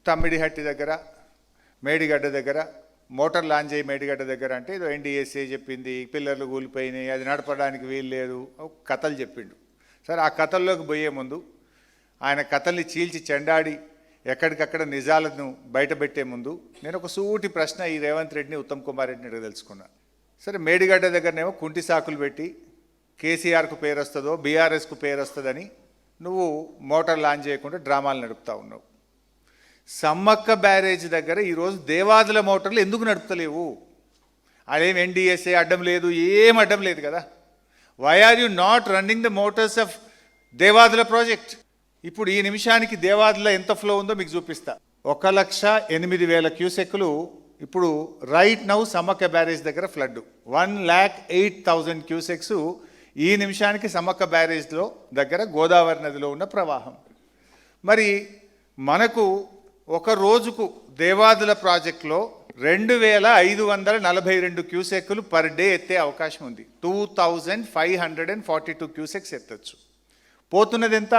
తమ్మిడిహట్టి దగ్గర మేడిగడ్డ దగ్గర motor launch అయ్యి మేడిగడ్డ దగ్గర అంటే ఏదో ఎన్డీఎస్ఏ చెప్పింది, పిల్లర్లు కూలిపోయినాయి, అది నడపడానికి వీలు లేదు, కథలు చెప్పిండు. సరే, ఆ కథల్లోకి పోయే ముందు ఆయన కథల్ని చీల్చి చెండాడి ఎక్కడికక్కడ నిజాలను బయటపెట్టే ముందు నేను ఒక సూటి ప్రశ్న ఈ రేవంత్ రెడ్డిని, ఉత్తమ్ కుమార్ రెడ్డిని అడిగి తెలుసుకున్నా. సరే, మేడిగడ్డ దగ్గరనేమో కుంటి సాకులు పెట్టి కేసీఆర్కు పేరు వస్తుందో బీఆర్ఎస్కు పేరు వస్తుందని నువ్వు మోటార్ లాంచ్ చేయకుండా డ్రామాలు నడుపుతా ఉన్నావు. సమ్మక్క బ్యారేజ్ దగ్గర ఈరోజు దేవాదుల మోటార్లు ఎందుకు నడుపుతలేవు? అదేం ఎన్డీఎస్ఏ అడ్డం లేదు, ఏం అడ్డం లేదు కదా. Why are you not running the motors of Devadula project? ఇప్పుడు ఈ నిమిషానికి దేవాదుల ఎంత ఫ్లో ఉందో మీకు చూపిస్తా. 1,08,000 క్యూసెక్లు ఇప్పుడు రైట్ నౌ సమ్మక్క బ్యారేజ్ దగ్గర ఫ్లడ్. 1,08,000 క్యూసెక్స్ ఈ నిమిషానికి సమ్మక్క బ్యారేజ్లో దగ్గర గోదావరి నదిలో ఉన్న ప్రవాహం. మరి మనకు ఒక రోజుకు దేవాదుల ప్రాజెక్టులో 2,542 క్యూసెక్లు పర్ డే ఎత్తే అవకాశం ఉంది. 2,542 క్యూసెక్స్ ఎత్తచ్చు. పోతున్నది ఎంత?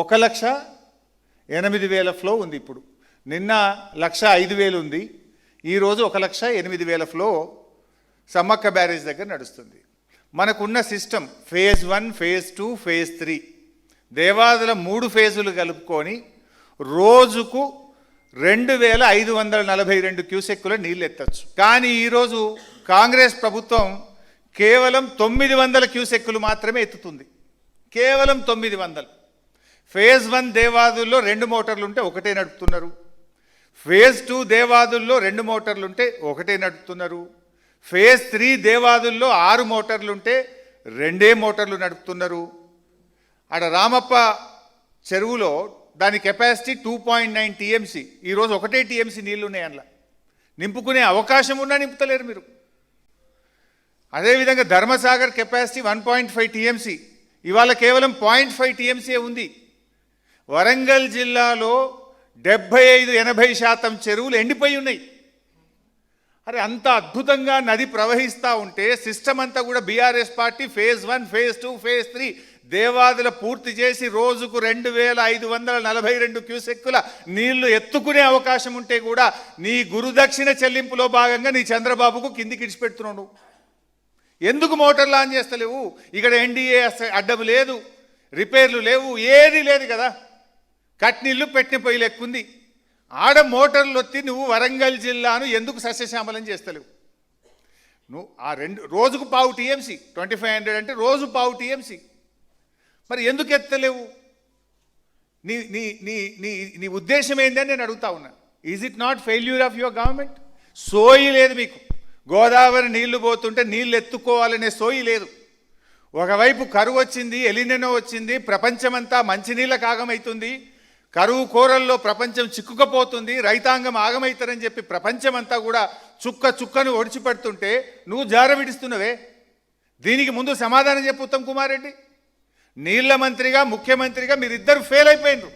1,08,000 ఫ్లో ఉంది. ఇప్పుడు నిన్న 1,05,000 ఉంది, ఈరోజు 1,08,000 ఫ్లో సమ్మక్క బ్యారేజ్ దగ్గర నడుస్తుంది. మనకున్న system phase 1, phase 2, phase 3 Devadula 3 ఫేజులు కలుపుకొని రోజుకు 2,542 క్యూసెక్కుల నీళ్ళు ఎత్తచ్చు. కానీ ఈరోజు కాంగ్రెస్ ప్రభుత్వం కేవలం 900 క్యూసెక్కులు మాత్రమే ఎత్తుతుంది. కేవలం 900. ఫేజ్ 1 దేవాదుల్లో 2 మోటార్లు ఉంటే ఒకటే నడుపుతున్నారు. ఫేజ్ 2 దేవాదుల్లో 2 మోటార్లు ఉంటే ఒకటే నడుపుతున్నారు. ఫేజ్ 3 దేవాదుల్లో 6 మోటార్లు ఉంటే 2 మోటార్లు నడుపుతున్నారు. ఆడ రామప్ప చెరువులో దాని కెపాసిటీ 2.9 టీఎంసీ. ఈరోజు 1 టీఎంసీ నీళ్లు ఉన్నాయి. అందులో నింపుకునే అవకాశం ఉన్నా నింపుతలేరు మీరు. అదేవిధంగా ధర్మసాగర్ కెపాసిటీ 1.5 టీఎంసీ, ఇవాళ కేవలం 0.5 టీఎంసీ ఉంది. వరంగల్ జిల్లాలో 75-80% చెరువులు ఎండిపోయి ఉన్నాయి. అరే, అంత అద్భుతంగా నది ప్రవహిస్తూ ఉంటే సిస్టమ్ అంతా కూడా BRS party phase 1, phase 2, phase 3 Devadula పూర్తి చేసి రోజుకు 2,542 క్యూసెక్కుల నీళ్లు ఎత్తుకునే అవకాశం ఉంటే కూడా నీ గురుదక్షిణ చెల్లింపులో భాగంగా నీ చంద్రబాబుకు కిందికి ఇడిచిపెడుతున్నావు. ఎందుకు మోటార్ లాంచ్ చేస్తలేవు? ఇక్కడ ఎన్డీఏ అడ్డం లేదు, రిపేర్లు లేవు, ఏది లేదు కదా. కట్నీళ్ళు పెట్టిన పొయ్యిలు ఎక్కుంది. ఆడ మోటార్లు వచ్చి నువ్వు వరంగల్ జిల్లాను ఎందుకు సస్యశ్యామలం చేస్తలేవు? నువ్వు ఆ రోజుకు 1/4 టీఎంసీ, 2,500 అంటే రోజు 1/4 టీఎంసీ. మరి ఎందుకు ఎత్తలేవు? నీ నీ నీ నీ నీ ఉద్దేశం ఏందని నేను అడుగుతా ఉన్నా. Is it not failure of your government? సోయి లేదు మీకు. గోదావరి నీళ్లు పోతుంటే నీళ్ళు ఎత్తుకోవాలనే సోయి లేదు. ఒకవైపు కరువు వచ్చింది, ఎలినెనో వచ్చింది, ప్రపంచమంతా మంచినీళ్ళకు ఆగమవుతుంది, కరువు కోరల్లో ప్రపంచం చిక్కుకపోతుంది, రైతాంగం ఆగమవుతారని చెప్పి ప్రపంచమంతా కూడా చుక్కను ఒడిచిపెడుతుంటే నువ్వు జార విడుస్తున్నవే. దీనికి ముందు సమాధానం చెప్పు ఉత్తమ్ కుమార్ రెడ్డి. నీళ్ల మంత్రిగా, ముఖ్యమంత్రిగా మీరిద్దరు ఫెయిల్ అయిపోయినరు.